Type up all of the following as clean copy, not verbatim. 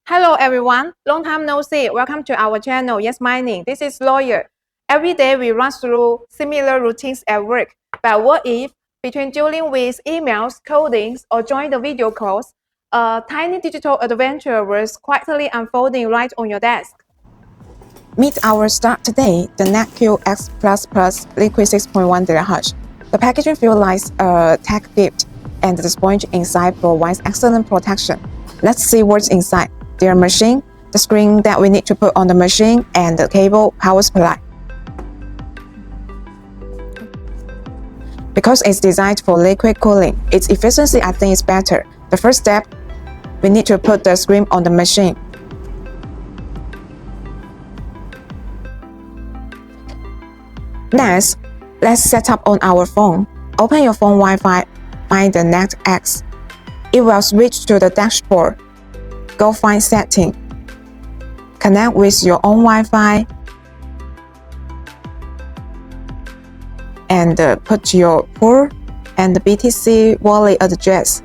Hello everyone, long time no see. Welcome to our channel, Yesmining. This is Lawyer. Every day we run through similar routines at work. But what if, between dealing with emails, codings, or joining the video calls, a tiny digital adventure was quietly unfolding right on your desk? Meet our star today, the NerdQ Axe Liquid 6.1 terahash. The packaging feels like a tech gift, and the sponge inside provides excellent protection. Let's see what's inside. Their machine, the screen that we need to put on the machine, and the cable power supply. Because it's designed for liquid cooling, its efficiency I think is better. The first step, we need to put the screen on the machine. Next, let's set up on our phone. Open your phone Wi-Fi, find the NerdX. It will switch to the dashboard. Go find Setting. Connect with your own Wi-Fi and put your port and the BTC wallet address.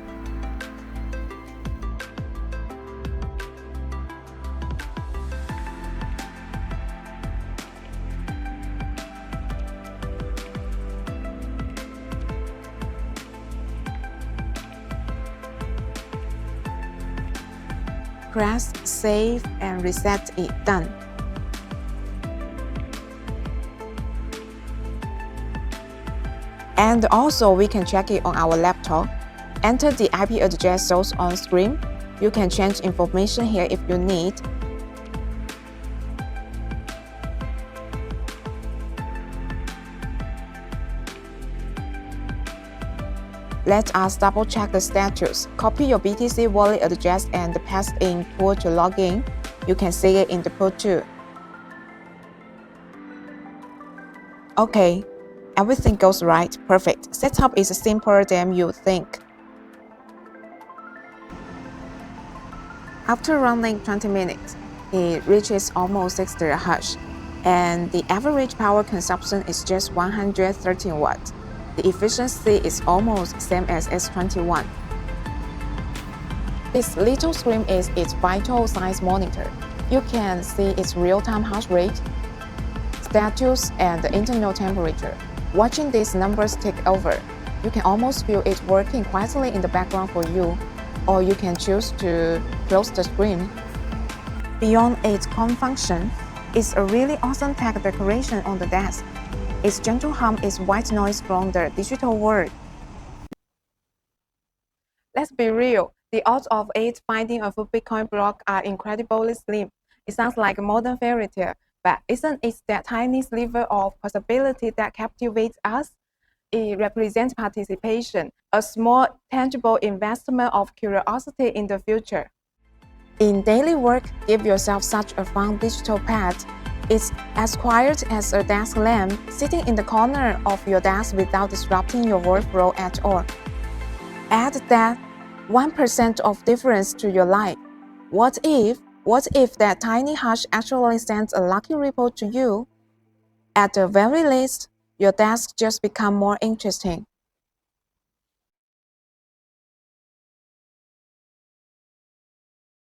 Press Save and reset it. Done. And also we can check it on our laptop. Enter the IP address shown on screen. You can change information here if you need. Let us double check the status. Copy your BTC wallet address and paste in pool to log in. You can see it in the pool too. Okay, everything goes right. Perfect. Setup is simpler than you think. After running 20 minutes, it reaches almost 6 terahash, and the average power consumption is just 113 watts. The efficiency is almost same as S21. This little screen is its vital signs monitor. You can see its real-time hash rate, status, and the internal temperature. Watching these numbers take over, you can almost feel it working quietly in the background for you, or you can choose to close the screen. Beyond its core function, it's a really awesome tech decoration on the desk. Its gentle hum is white noise from the digital world. Let's be real, the odds of it finding a full Bitcoin block are incredibly slim. It sounds like a modern fairy tale, but isn't it that tiny sliver of possibility that captivates us? It represents participation, a small, tangible investment of curiosity in the future. In daily work, give yourself such a fun digital pet. It's as quiet as a desk lamp sitting in the corner of your desk without disrupting your workflow at all. Add that 1% of difference to your life. What if that tiny hash actually sends a lucky ripple to you? At the very least, your desk just become more interesting.